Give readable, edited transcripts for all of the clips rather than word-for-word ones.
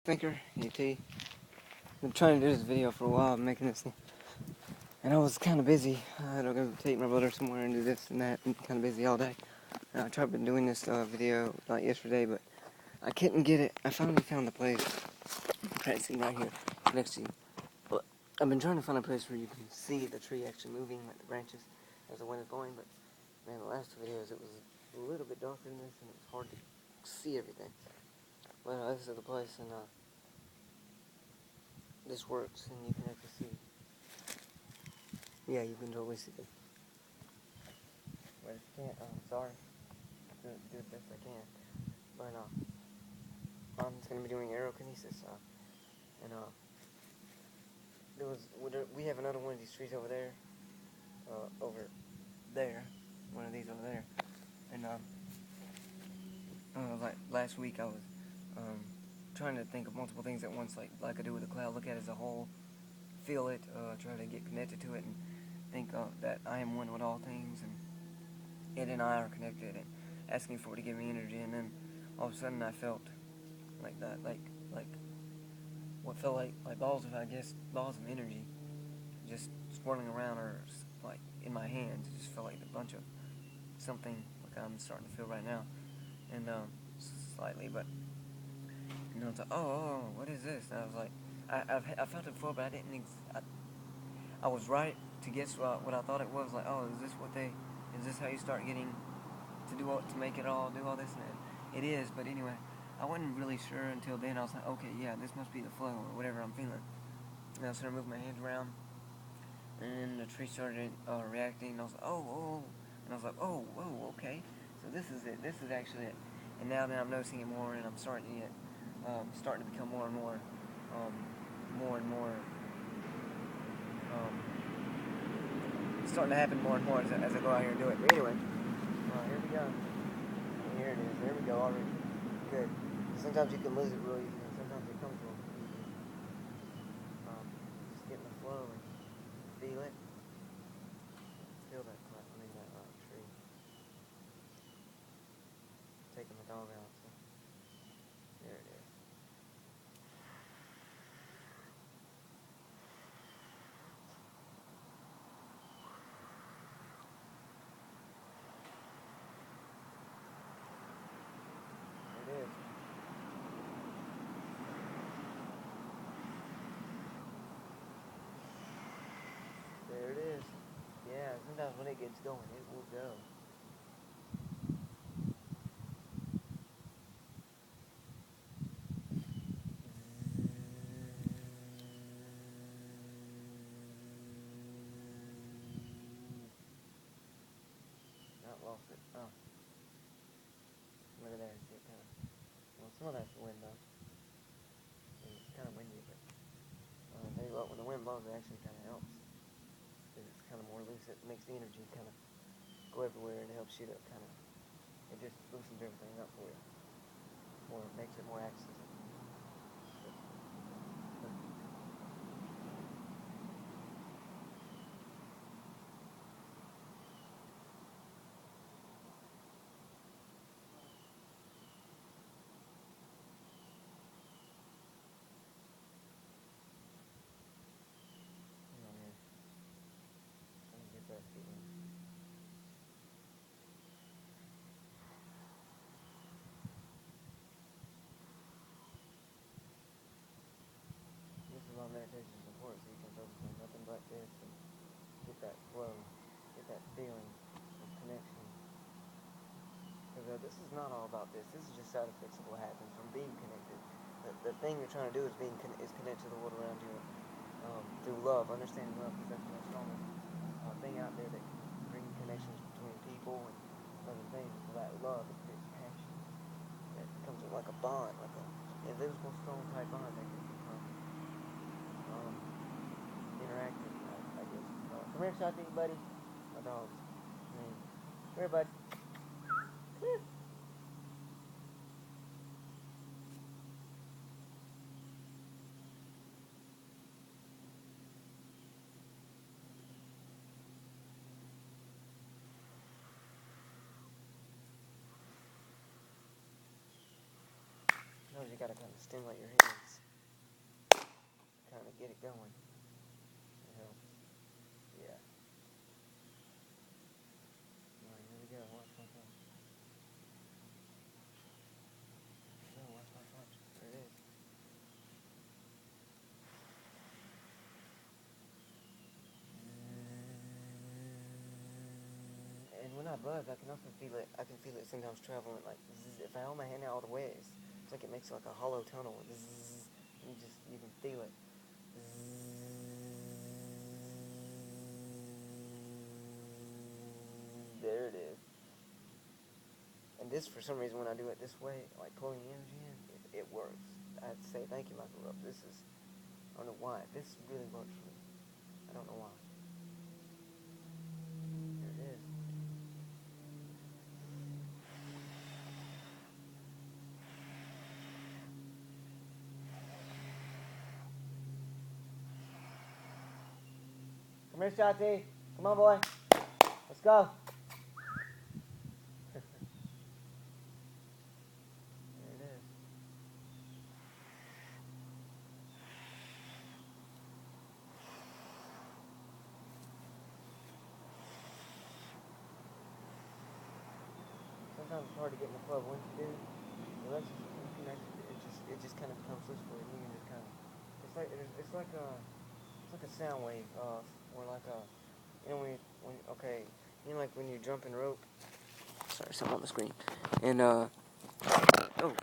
Thinker, ET. Been trying to do this video for a while, making this thing. And I was kind of busy. I had to go take my brother somewhere and do this and that, and kind of busy all day. And I tried doing this video like yesterday, but I couldn't get it. I finally found the place. I'm trying to see right here next to you. But I've been trying to find a place where you can see the tree actually moving, like the branches, as the wind is blowing. But man, the last two videos it was a little bit darker than this, and it was hard to see everything. But this is the place, and this works, and you can actually see. Yeah, you can totally see them. But if you can't, I'm sorry. Do the best I can. But I'm just gonna be doing Aerokinesis. And we have another one of these trees over there. Over there, one of these over there. And like last week I was trying to think of multiple things at once, like I do with a cloud. Look at it as a whole, feel it, try to get connected to it, and think that I am one with all things, and it and I are connected, and asking for it to give me energy. And then all of a sudden I felt like that, like what felt like balls of energy just swirling around, or like in my hands. It just felt like a bunch of something like I'm starting to feel right now, and slightly, but it's like, oh, what is this? And I was like, I felt it before, but I didn't. I was right to guess what I thought it was. Like, oh, is this how you start getting to make it all, do all this? And it is, but anyway, I wasn't really sure until then. I was like, okay, yeah, this must be the flow, or whatever I'm feeling. And I started moving my hands around, and then the tree started reacting, and I was like, oh, and I was like, oh, whoa, okay, so this is it, this is actually it. And now that I'm noticing it more, and I'm starting to become more and more, it's starting to happen more and more as I go out here and do it. But anyway, here we go. Here it is. There we go already. Good. Sometimes you can lose it real easy, and sometimes it comes real easy. Just get in the flow and feel it. Feel that tree. Taking the dog out. So there it is. It is. There it is. Yeah, sometimes when it gets going, it will go. Not lost it. Oh. Look at that. See it kind of. Well, some of that's the wind though. It's kind of windy, but I'll tell you what, when the wind blows, it actually kind of helps. It's kind of more loose. It makes the energy kind of go everywhere, and it helps you to kind of, it just loosens everything up for you, or makes it more accessible. Let me get that feeling. This is why meditation is important, so you can focus on nothing but this and get that flow, get that feeling of connection. Because this is not all about this. This is just side effects of what happens from being connected. The thing you're trying to do is connect to the world around you through love, understanding love, because that's the strongest thing out there that can bring connections between people and other things. That love, it creates passion. It becomes like a bond, like a invisible, strong type bond that can become interactive, I guess. Come here, Shotty, buddy. My dogs. Come here, bud. Come here. You gotta kind of stimulate your hands. get going. It helps. Yeah. Alright, here we go. Watch my punch. No, watch my punch. There it is. And when I buzz, I can also feel it. I can feel it sometimes traveling like zzz. If I hold my hand out all the way, it's like it makes like a hollow tunnel. Zzz. You can feel it. There it is. And this, for some reason, when I do it this way, like pulling the energy in, it works. I have to say thank you, Michael Rupp. This is, I don't know why. This really works for me. I don't know why. There it is. Come here, Shotty. Come on, boy. Let's go. There it is. Sometimes it's hard to get in the flow. Once you do, the less you connect, it just kind of becomes whisper, and you can just kind of. It's like a sound wave, or like a, like when you jump in rope. Sorry, something on the screen. And oh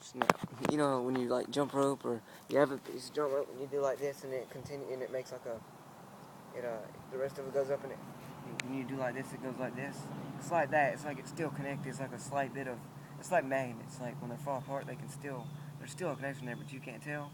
snap! You know when you like jump rope, or you have a piece of jump rope, and you do like this, and it makes like a, the rest of it goes up, and when you do like this, it goes like this. It's like that. It's like it's still connected. It's like a slight bit of, it's like magnets. Like when they fall apart, there's still a connection there, but you can't tell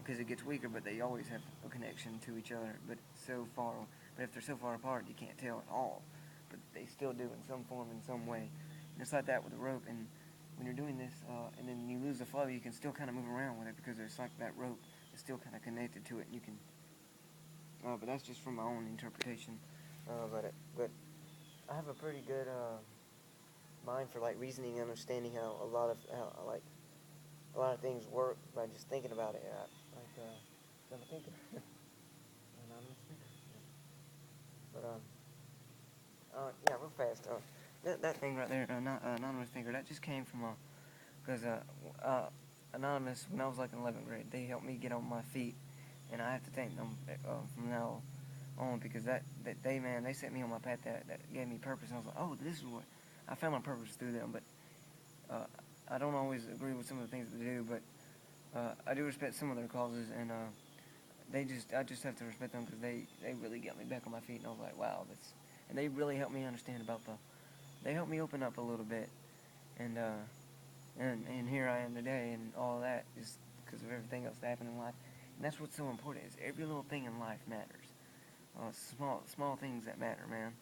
because it gets weaker. But they always have a connection to each other. But if they're so far apart, you can't tell at all. But they still do in some form, in some way. And it's like that with the rope. And when you're doing this, and then you lose the flow, you can still kind of move around with it because it's like that rope is still kind of connected to it, and you can. But that's just from my own interpretation. But I have a pretty good mind for like reasoning and understanding how a lot of things work by just thinking about it. I'm a thinker. Anonymous thinker. Yeah, real fast. That thing right there, anonymous thinker. That just came from because anonymous, when I was like in 11th grade, they helped me get on my feet, and I have to thank them from now on because they set me on my path that gave me purpose. And I was like, oh, this is what I found my purpose through them. But I don't always agree with some of the things they do, but I do respect some of their causes, and I just have to respect them because they really got me back on my feet, and I was like, wow, and they really helped me understand they helped me open up a little bit, and here I am today, and all of that is because of everything else that happened in life, and that's what's so important is every little thing in life matters. Small things that matter, man.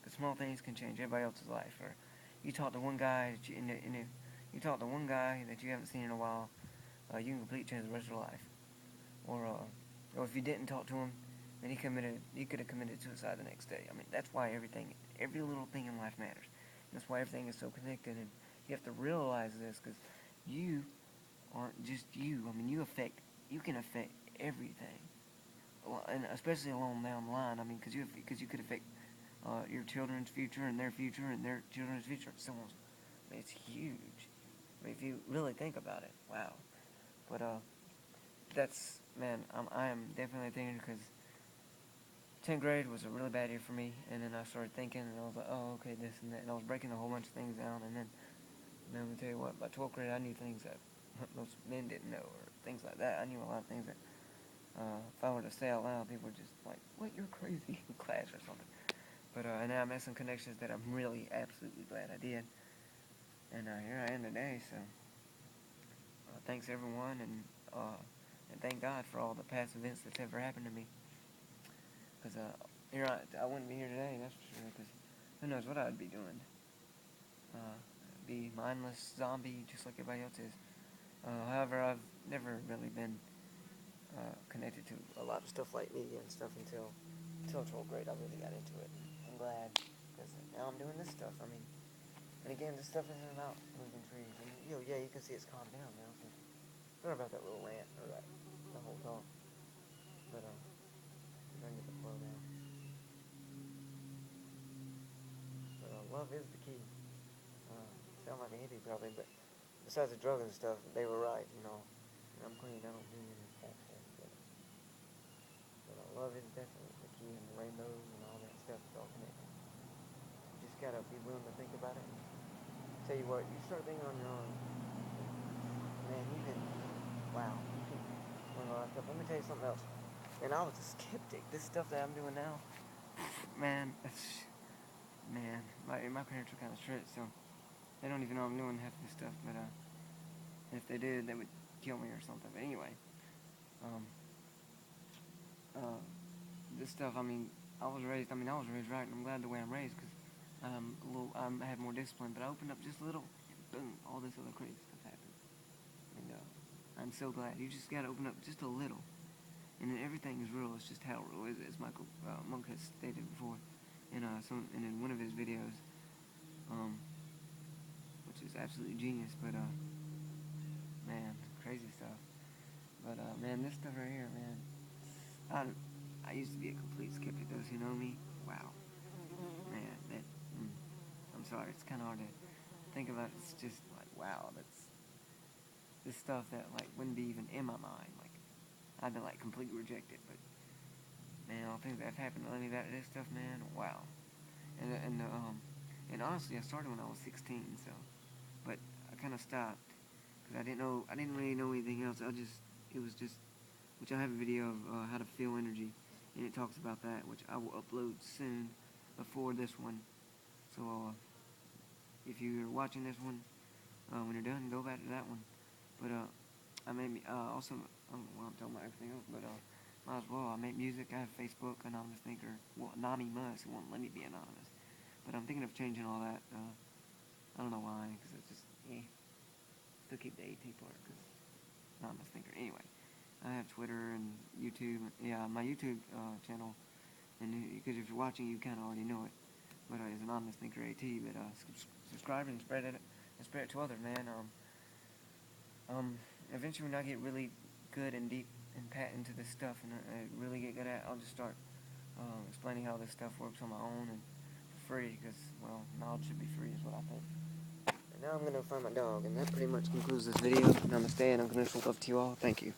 But small things can change everybody else's life. Or you talk to one guy, and if you talk to one guy that you haven't seen in a while, you can completely change the rest of your life. Or if you didn't talk to him, then he could have committed suicide the next day. I mean, that's why every little thing in life matters. And that's why everything is so connected. And you have to realize this because you aren't just you. I mean, you can affect everything. And especially along down the line. I mean, because you could affect your children's future and their children's future. I mean, it's huge. I mean, if you really think about it, wow. But I am definitely thinking because 10th grade was a really bad year for me, and then I started thinking, and I was like, oh, okay, this and that, and I was breaking a whole bunch of things down, and then let me tell you what, by 12th grade, I knew things that most men didn't know, or things like that. I knew a lot of things that if I were to say out loud, people were just like, what, you're crazy in class or something. But and now I made some connections that I'm really absolutely glad I did. And here I am today, so thanks everyone, and thank God for all the past events that's ever happened to me. Because I wouldn't be here today, that's for sure, because who knows what I'd be doing. Be mindless zombie just like everybody else is. However, I've never really been connected to a lot of stuff like media and stuff until 12th grade. I really got into it. I'm glad because now I'm doing this stuff. I mean, and again, this stuff isn't about moving trees. And yeah, you can see it's calmed down now. So sorry about that little rant or the whole talk. But love is the key. Sound like a hippie probably, but besides the drugs and stuff, they were right, you know. And I'm clean, I don't do any of that stuff. But love is definitely the key, and the rainbows and all that stuff is all connected. You just gotta be willing to think about it. Tell you what, you start thinking on your own, man, you can, wow, you can learn a lot of stuff. Let me tell you something else. And I was a skeptic. This stuff that I'm doing now, man, my parents are kind of strict, so they don't even know I'm doing half this stuff, but if they did, they would kill me or something. But anyway, this stuff, I was raised right, and I'm glad the way I'm raised, because I have more discipline, but I opened up just a little, boom, all this other crazy stuff happened. And I'm so glad. You just gotta open up just a little, and then everything is real. It's just how real is it, as Michael Monk has stated before, and in one of his videos, which is absolutely genius. But man, crazy stuff. But man, this stuff right here, man, I used to be a complete skeptic. Those who know me, wow, man, I'm sorry, it's kind of hard to think about. It's just like, wow, that's this stuff that like wouldn't be even in my mind. Like I'd be like completely reject it, but man, all things that have happened to me about this stuff, man, wow. And honestly, I started when I was 16, so, but I kind of stopped because I didn't really know anything else. It was just, which I have a video of how to feel energy, and it talks about that, which I will upload soon before this one. So if you're watching this one, when you're done, go back to that one. But I made also, I'm talking about everything else, but might as well. I make music. I have Facebook, Anonymous Thinker. Well, Anonymous. It won't let me be anonymous. But I'm thinking of changing all that. I don't know why, because it's just, still keep the AT part, because Anonymous Thinker. Anyway, I have Twitter and YouTube. Yeah, my YouTube channel, and because if you're watching, you kind of already know it. But it's Anonymous Thinker AT. But subscribe and spread it to others, man. Eventually when I get really good and deep and pat into this stuff and I really get good at it, I'll just start explaining how this stuff works on my own and for free, because, well, knowledge should be free is what I think. And now I'm going to find my dog, and that pretty much concludes this video. Namaste and unconditional love to you all. Thank you.